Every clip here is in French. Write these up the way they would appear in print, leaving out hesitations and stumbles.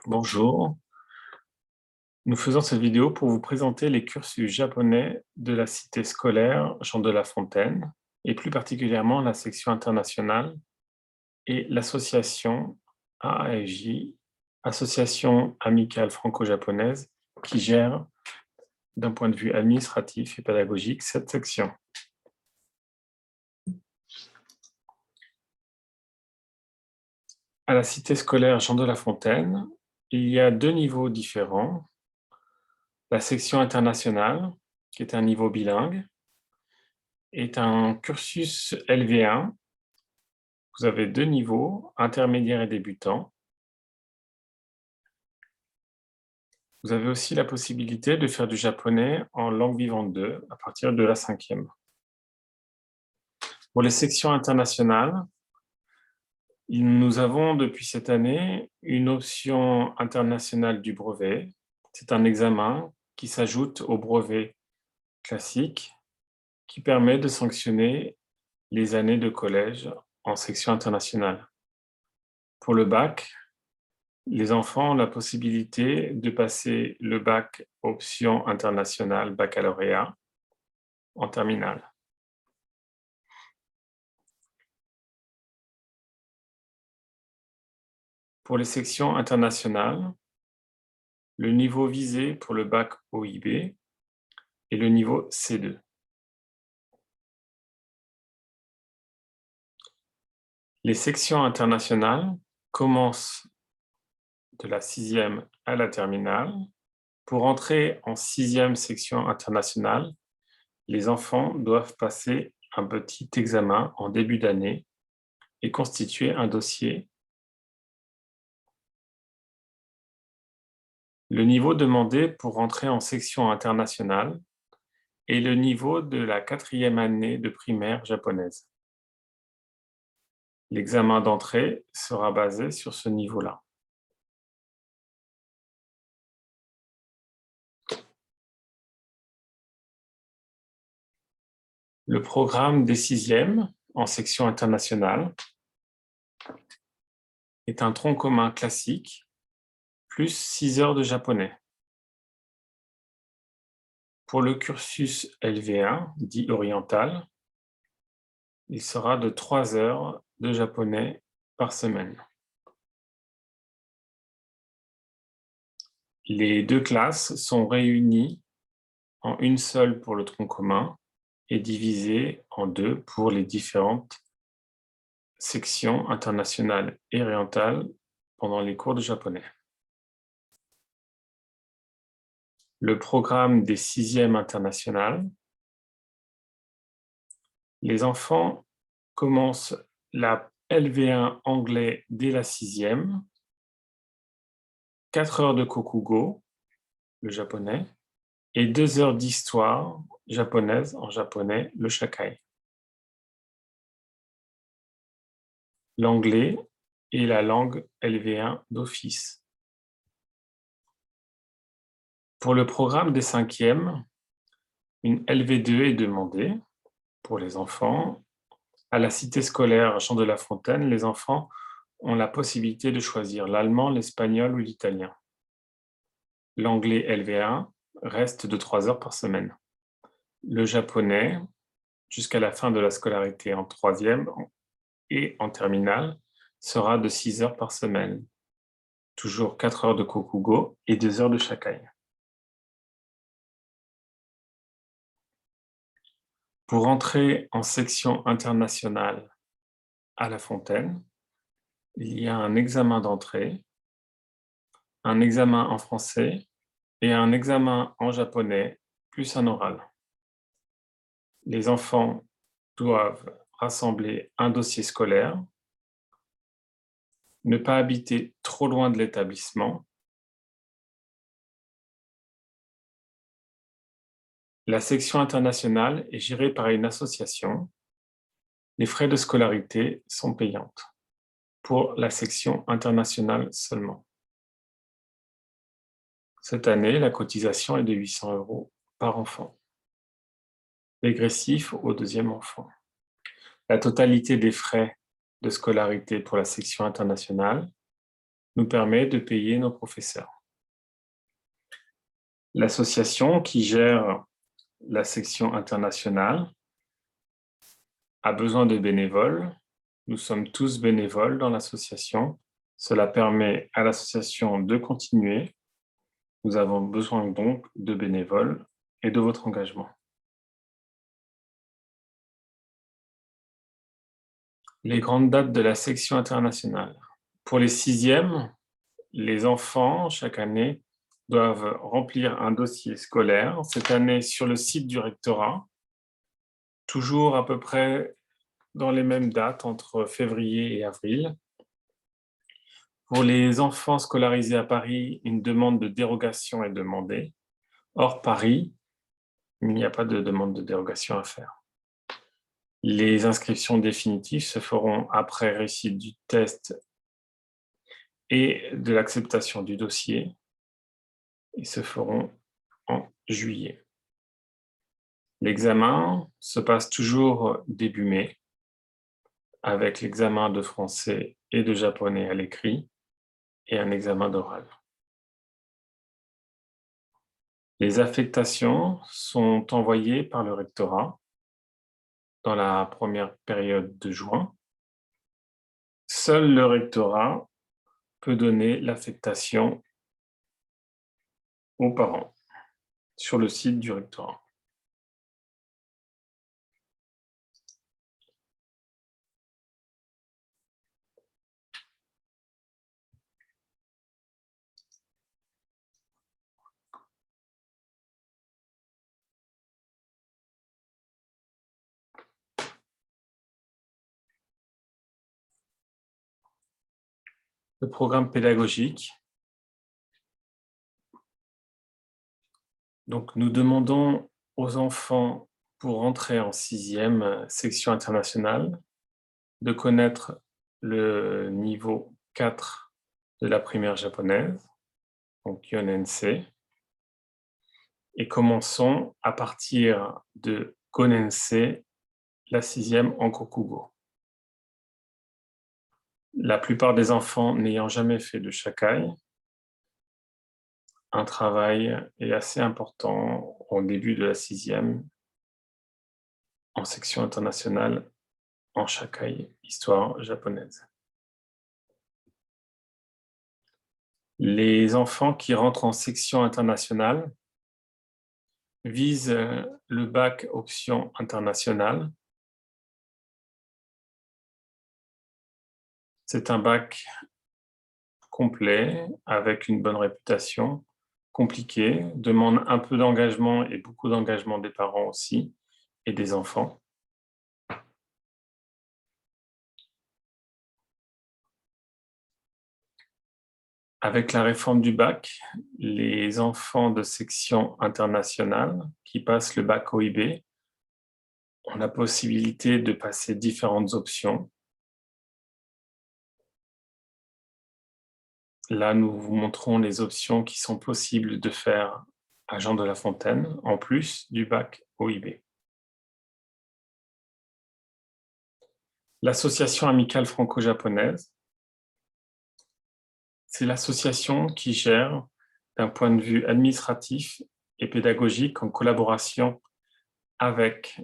Bonjour, nous faisons cette vidéo pour vous présenter les cursus japonais de la cité scolaire Jean de La Fontaine et plus particulièrement la section internationale et l'association AAFJ, Association amicale franco-japonaise, qui gère d'un point de vue administratif et pédagogique cette section. À la cité scolaire Jean de La Fontaine, il y a deux niveaux différents. La section internationale, qui est un niveau bilingue, est un cursus LV1. Vous avez deux niveaux, intermédiaire et débutant. Vous avez aussi la possibilité de faire du japonais en langue vivante 2 à partir de la 5e. Pour les sections internationales, nous avons depuis cette année une option internationale du brevet. C'est un examen qui s'ajoute au brevet classique qui permet de sanctionner les années de collège en section internationale. Pour le bac, les enfants ont la possibilité de passer le bac option internationale baccalauréat en terminale. Pour les sections internationales, le niveau visé pour le bac OIB est le niveau C2. Les sections internationales commencent de la 6e à la terminale. Pour entrer en 6e section internationale, les enfants doivent passer un petit examen en début d'année et constituer un dossier. Le niveau demandé pour entrer en section internationale est le niveau de la 4e année de primaire japonaise. L'examen d'entrée sera basé sur ce niveau-là. Le programme des 6e en section internationale est un tronc commun classique plus 6 heures de japonais. Pour le cursus LV1, dit oriental, il sera de 3 heures de japonais par semaine. Les deux classes sont réunies en une seule pour le tronc commun et divisées en deux pour les différentes sections internationales et orientales pendant les cours de japonais. Le programme des 6e internationales. Les enfants commencent la LV1 anglais dès la 6e, 4 heures de kokugo, le japonais, et 2 heures d'histoire japonaise en japonais, le shakai. L'anglais est la langue LV1 d'office. Pour le programme des 5e, une LV2 est demandée pour les enfants. À la cité scolaire Jean de La Fontaine, les enfants ont la possibilité de choisir l'allemand, l'espagnol ou l'italien. L'anglais LV1 reste de 3 heures par semaine. Le japonais, jusqu'à la fin de la scolarité en 3e et en terminale, sera de 6 heures par semaine. Toujours 4 heures de kokugo et 2 heures de shakai. Pour entrer en section internationale à La Fontaine, il y a un examen d'entrée, un examen en français et un examen en japonais, plus un oral. Les enfants doivent rassembler un dossier scolaire, ne pas habiter trop loin de l'établissement. La section internationale est gérée par une association. Les frais de scolarité sont payants pour la section internationale seulement. Cette année, la cotisation est de 800 € par enfant, dégressif au 2e enfant. La totalité des frais de scolarité pour la section internationale nous permet de payer nos professeurs. L'association qui gère la section internationale a besoin de bénévoles. Nous sommes tous bénévoles dans l'association. Cela permet à l'association de continuer. Nous avons besoin donc de bénévoles et de votre engagement. Les grandes dates de la section internationale. Pour les 6e, les enfants, chaque année, doivent remplir un dossier scolaire. Cette année, sur le site du rectorat, toujours à peu près dans les mêmes dates, entre février et avril. Pour les enfants scolarisés à Paris, une demande de dérogation est demandée. Hors Paris, il n'y a pas de demande de dérogation à faire. Les inscriptions définitives se feront après réussite du test et de l'acceptation du dossier et se feront en juillet. L'examen se passe toujours début mai, avec l'examen de français et de japonais à l'écrit et un examen d'oral. Les affectations sont envoyées par le rectorat dans la première période de juin. Seul le rectorat peut donner l'affectation aux parents sur le site du rectorat. Le programme pédagogique. Donc, nous demandons aux enfants, pour entrer en 6e section internationale, de connaître le niveau 4 de la primaire japonaise, donc Yonensei, et commençons à partir de Gonensei, la 6e en Kokugo. La plupart des enfants n'ayant jamais fait de shakai, un travail est assez important au début de la 6e en section internationale en shakai, histoire japonaise. Les enfants qui rentrent en section internationale visent le bac option internationale. C'est un bac complet, avec une bonne réputation, compliqué, demande un peu d'engagement et beaucoup d'engagement des parents aussi, et des enfants. Avec la réforme du bac, les enfants de section internationale qui passent le bac OIB ont la possibilité de passer différentes options. Là, nous vous montrons les options qui sont possibles de faire à Jean de La Fontaine, en plus du bac OIB. L'association amicale franco-japonaise, c'est l'association qui gère, d'un point de vue administratif et pédagogique, en collaboration avec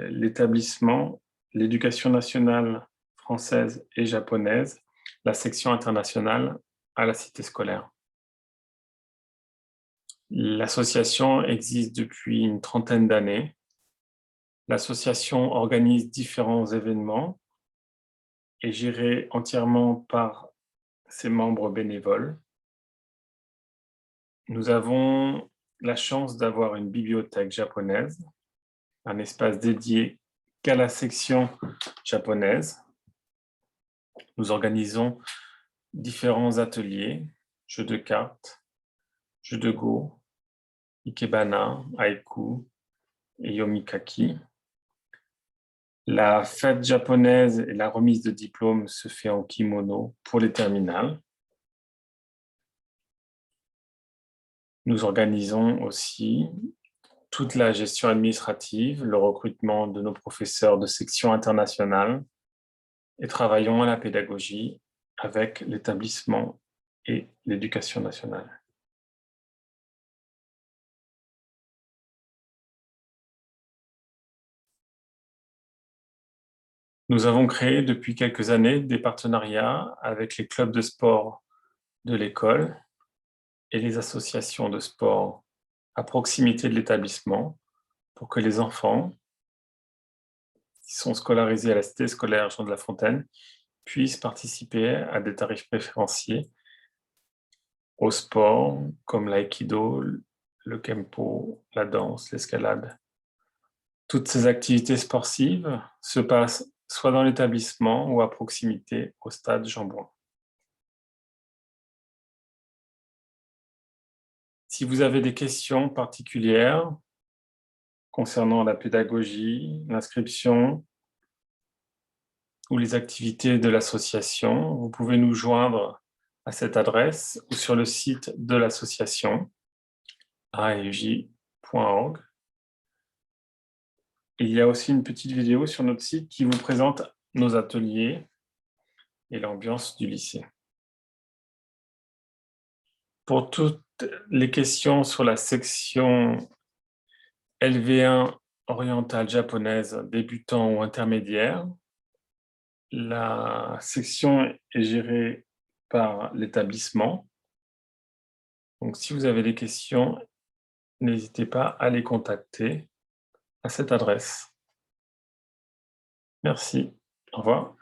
l'établissement, l'éducation nationale française et japonaise, la section internationale à la cité scolaire. L'association existe depuis une trentaine d'années. L'association organise différents événements et gérée entièrement par ses membres bénévoles. Nous avons la chance d'avoir une bibliothèque japonaise, un espace dédié qu'à la section japonaise. Nous organisons différents ateliers, jeux de cartes, jeux de go, ikebana, haïku et yomikaki. La fête japonaise et la remise de diplômes se fait en kimono pour les terminales. Nous organisons aussi toute la gestion administrative, le recrutement de nos professeurs de section internationale et travaillons à la pédagogie avec l'établissement et l'Éducation nationale. Nous avons créé depuis quelques années des partenariats avec les clubs de sport de l'école et les associations de sport à proximité de l'établissement pour que les enfants qui sont scolarisés à la cité scolaire Jean de La Fontaine puissent participer à des tarifs préférenciés au sport comme l'aïkido, le kempo, la danse, l'escalade. Toutes ces activités sportives se passent soit dans l'établissement ou à proximité au stade Jean-Bouin. Si vous avez des questions particulières concernant la pédagogie, l'inscription ou les activités de l'association, vous pouvez nous joindre à cette adresse ou sur le site de l'association aej.org. Il y a aussi une petite vidéo sur notre site qui vous présente nos ateliers et l'ambiance du lycée. Pour toutes les questions sur la section LV1 orientale japonaise, débutant ou intermédiaire, la section est gérée par l'établissement. Donc, si vous avez des questions, n'hésitez pas à les contacter à cette adresse. Merci. Au revoir.